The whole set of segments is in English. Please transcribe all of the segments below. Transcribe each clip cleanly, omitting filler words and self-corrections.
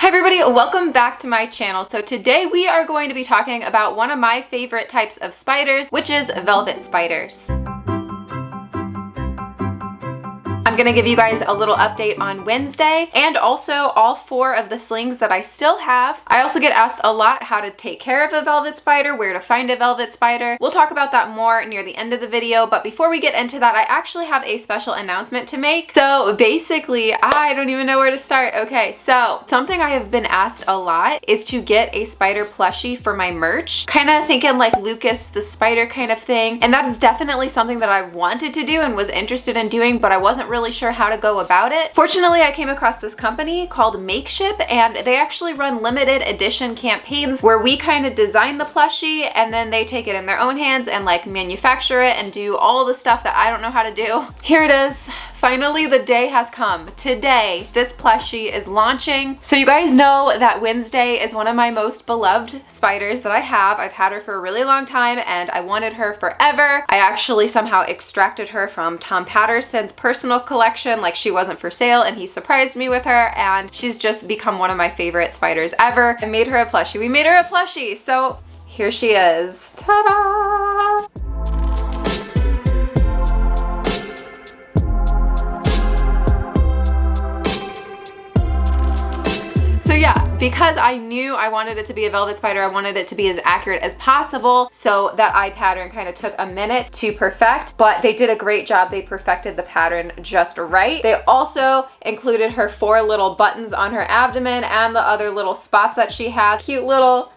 everybody, welcome back to my channel. So today we are going to be talking about one of my favorite types of spiders, which is velvet spiders. I'm gonna give you guys a little update on Wednesday and also all 4 of the slings that I still have. I also get asked a lot how to take care of a velvet spider, where to find a velvet spider. We'll talk about that more near the end of the video, but before we get into that, I actually have a special announcement to make. So basically, I don't even know where to start. Okay, so something I have been asked a lot is to get a spider plushie for my merch. Kind of thinking like Lucas the spider kind of thing, and that is definitely something that I wanted to do and was interested in doing, but I wasn't really sure how to go about it. Fortunately, I came across this company called Makeship, and they actually run limited edition campaigns where we kind of design the plushie and then they take it in their own hands and like manufacture it and do all the stuff that I don't know how to do. Here it is. Finally, the day has come. Today, this plushie is launching. So you guys know that Wednesday is one of my most beloved spiders that I have. I've had her for a really long time and I wanted her forever. I actually somehow extracted her from Tom Patterson's personal collection, like she wasn't for sale, and he surprised me with her, and she's just become one of my favorite spiders ever. I made her a plushie. We made her a plushie. So here she is. Ta-da! So yeah, because I knew I wanted it to be a velvet spider, I wanted it to be as accurate as possible, so that eye pattern kind of took a minute to perfect, but they did a great job. They perfected the pattern just right. They also included her 4 little buttons on her abdomen and the other little spots that she has. Cute little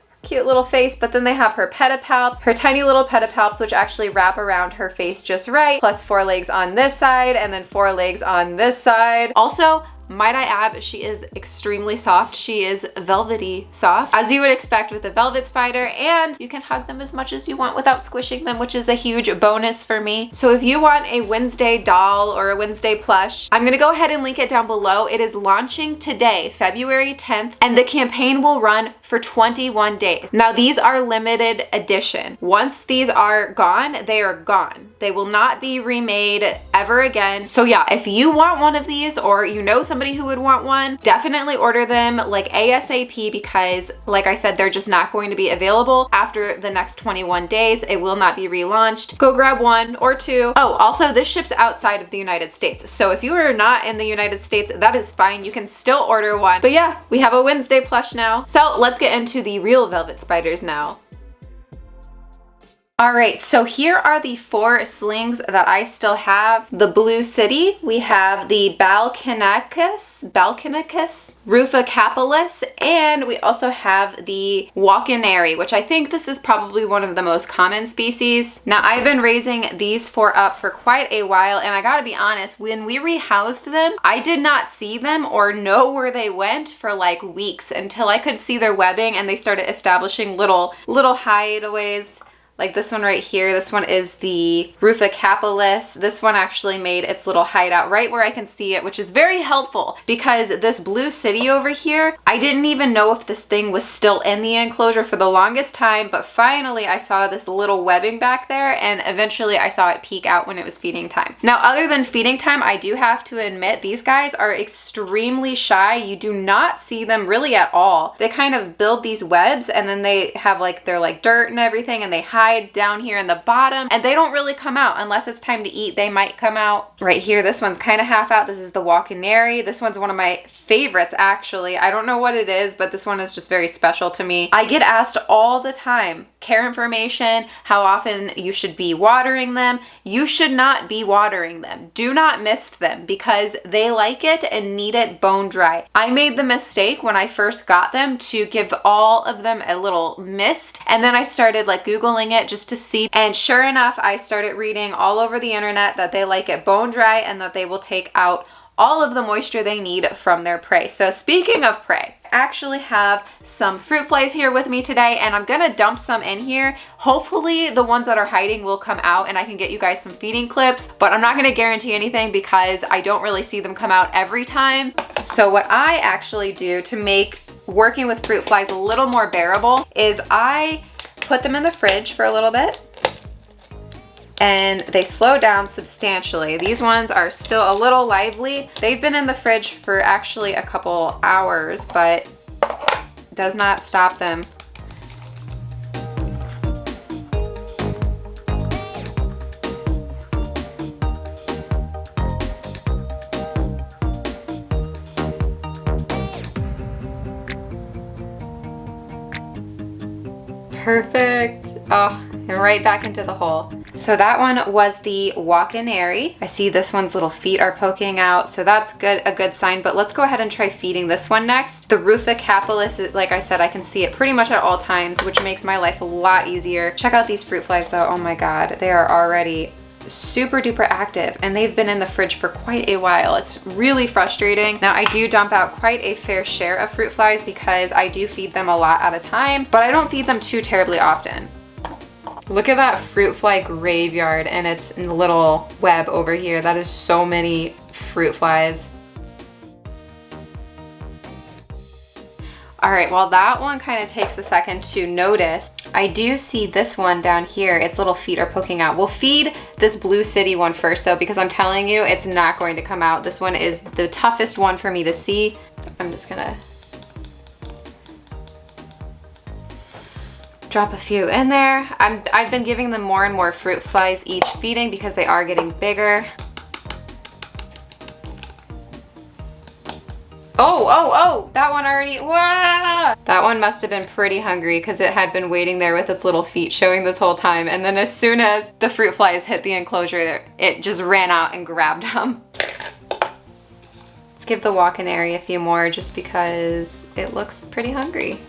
face, but then they have her pedipalps, her tiny little pedipalps, which actually wrap around her face just right, plus 4 legs on this side and then 4 legs on this side. Also, might I add, she is extremely soft. She is velvety soft, as you would expect with a velvet spider, and you can hug them as much as you want without squishing them, which is a huge bonus for me. So if you want a Wednesday doll or a Wednesday plush, I'm gonna go ahead and link it down below. It is launching today, February 10th, and the campaign will run for 21 days. Now these are limited edition. Once these are gone, they are gone. They will not be remade ever again. So yeah, if you want one of these, or you know somebody who would want one, definitely order them like ASAP, because like I said, they're just not going to be available after the next 21 days. It will not be relaunched. Go grab 1 or 2. Oh, also this ships outside of the United States. So if you are not in the United States, that is fine. You can still order one. But yeah, we have a Wednesday plush now. So let's get into the real velvet spiders now. All right, so here are the 4 slings that I still have. The Blue City, we have the Balcanicus, Ruficapilis, and we also have the Walkenary, which I think this is probably one of the most common species. Now, I've been raising these 4 up for quite a while, and I gotta be honest, when we rehoused them, I did not see them or know where they went for like weeks until I could see their webbing and they started establishing little hideaways. Like this one right here, this one is the Ruficapilis. This one actually made its little hideout right where I can see it, which is very helpful, because this Blue City over here, I didn't even know if this thing was still in the enclosure for the longest time, but finally I saw this little webbing back there, and eventually I saw it peek out when it was feeding time. Now, other than feeding time, I do have to admit these guys are extremely shy. You do not see them really at all. They kind of build these webs and then they have like, they're like dirt and everything, and they hide down here in the bottom, and they don't really come out unless it's time to eat. They might come out right here. This one's kind of half out. This is the Walkenary. This one's one of my favorites, actually. I don't know what it is, but this one is just very special to me. I get asked all the time, care information, how often you should be watering them. You should not be watering them. Do not mist them, because they like it and need it bone dry. I made the mistake when I first got them to give all of them a little mist, and then I started like Googling it just to see, and sure enough, I started reading all over the internet that they like it bone dry and that they will take out all of the moisture they need from their prey. So speaking of prey, I actually have some fruit flies here with me today, and I'm gonna dump some in here. Hopefully the ones that are hiding will come out and I can get you guys some feeding clips, but I'm not gonna guarantee anything because I don't really see them come out every time. So what I actually do to make working with fruit flies a little more bearable is I put them in the fridge for a little bit, and they slow down substantially. These ones are still a little lively. They've been in the fridge for actually a couple hours, but does not stop them. Perfect. Oh, and right back into the hole. So that one was the walk-in-airy. I see this one's little feet are poking out, so that's good, a good sign, but let's go ahead and try feeding this one next. The Ruthacapulus, like I said, I can see it pretty much at all times, which makes my life a lot easier. Check out these fruit flies though. Oh my God, they are already super duper active, and they've been in the fridge for quite a while. It's really frustrating. Now I do dump out quite a fair share of fruit flies because I do feed them a lot at a time, but I don't feed them too terribly often. Look at that fruit fly graveyard and its little web over here. That is so many fruit flies. All right, well that one kind of takes a second to notice. I do see this one down here, its little feet are poking out. We'll feed this Blue City one first though, because I'm telling you, it's not going to come out. This one is the toughest one for me to see. So I'm just gonna drop a few in there. I've been giving them more and more fruit flies each feeding because they are getting bigger. Oh, that one already, wah! That one must have been pretty hungry because it had been waiting there with its little feet showing this whole time. And then as soon as the fruit flies hit the enclosure, it just ran out and grabbed them. Let's give the walk-in-airy a few more just because it looks pretty hungry.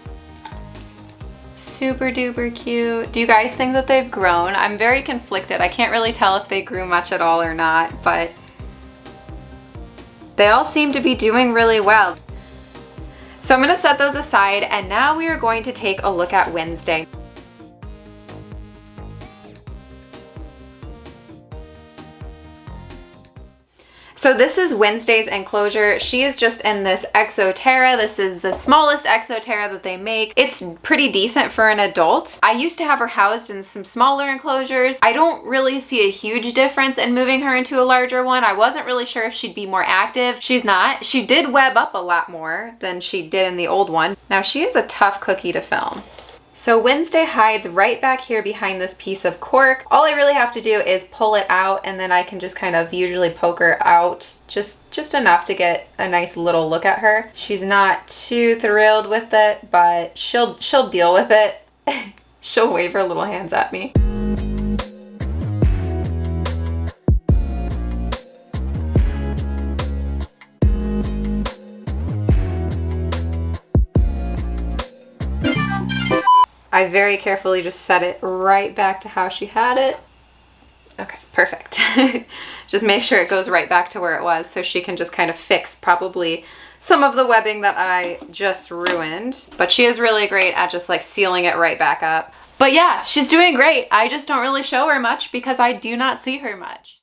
Super duper cute. Do you guys think that they've grown? I'm very conflicted. I can't really tell if they grew much at all or not, but they all seem to be doing really well. So I'm gonna set those aside, and now we are going to take a look at Wednesday. So this is Wednesday's enclosure. She is just in this Exoterra. This is the smallest Exoterra that they make. It's pretty decent for an adult. I used to have her housed in some smaller enclosures. I don't really see a huge difference in moving her into a larger one. I wasn't really sure if she'd be more active. She's not. She did web up a lot more than she did in the old one. Now she is a tough cookie to film. So Wednesday hides right back here behind this piece of cork. All I really have to do is pull it out, and then I can just kind of usually poke her out just enough to get a nice little look at her. She's not too thrilled with it, but she'll deal with it. She'll wave her little hands at me. I very carefully just set it right back to how she had it. Okay, perfect. Just make sure it goes right back to where it was so she can just kind of fix probably some of the webbing that I just ruined. But she is really great at just like sealing it right back up. But yeah, she's doing great. I just don't really show her much because I do not see her much.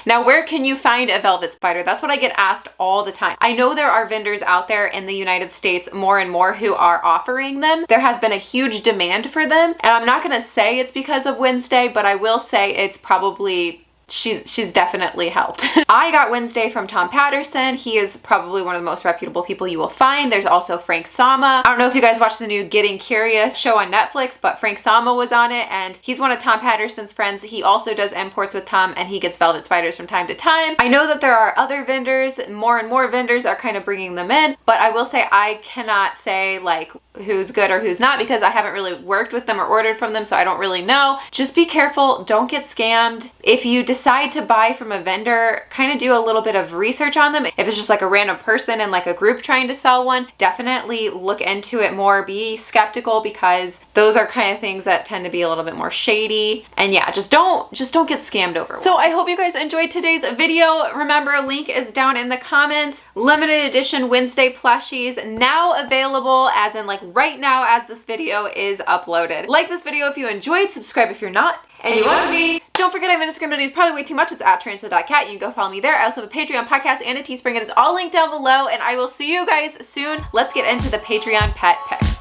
Now, where can you find a velvet spider? That's what I get asked all the time. I know there are vendors out there in the United States more and more who are offering them. There has been a huge demand for them, and I'm not gonna say it's because of Wednesday, but I will say it's probably she's definitely helped. I got Wednesday from Tom Patterson. He is probably one of the most reputable people you will find. There's also Frank Somma. I don't know if you guys watched the new Getting Curious show on Netflix, but Frank Somma was on it, and he's one of Tom Patterson's friends. He also does imports with Tom, and he gets velvet spiders from time to time. I know that there are other vendors, more and more vendors are kind of bringing them in, but I will say I cannot say like who's good or who's not because I haven't really worked with them or ordered from them, so I don't really know. Just be careful, don't get scammed. If you decide to buy from a vendor, kind of do a little bit of research on them. If it's just like a random person in like a group trying to sell one, definitely look into it more, be skeptical, because those are kind of things that tend to be a little bit more shady. And yeah, just don't get scammed over. So I hope you guys enjoyed today's video. Remember, link is down in the comments. Limited edition Wednesday plushies now available, as in like right now as this video is uploaded. Like this video if you enjoyed, subscribe if you're not, and you want to be. Don't forget I have an Instagram that is probably way too much. It's at Tarantula.Kat. You can go follow me there. I also have a Patreon, podcast, and a Teespring. It is all linked down below, and I will see you guys soon. Let's get into the Patreon pet picks.